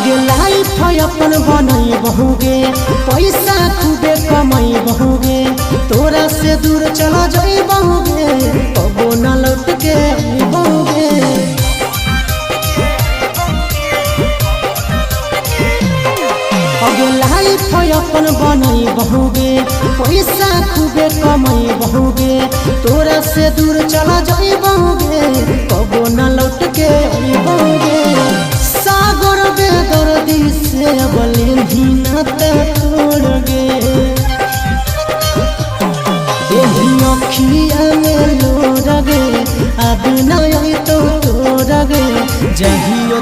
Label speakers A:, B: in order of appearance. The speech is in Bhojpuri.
A: आगे लाइफ अपन बनई बहुगे, पैसा खूबे कमाई बहुगे, तोरा से दूर चला जाई बहुगे, कबो न लौट के बहुगे। आगे लाइफ अपन बनई बहुगे, पैसा खूबे कमाई बहुगे, तोरा से दूर चला जाई बहुगे, कबो न लौट के बहुगे। सागर बेदर्दी से बले भी नाता तोड़ गे, यही अखिया में लोर गे, अब नहीं तो तोड़ गे, जहियो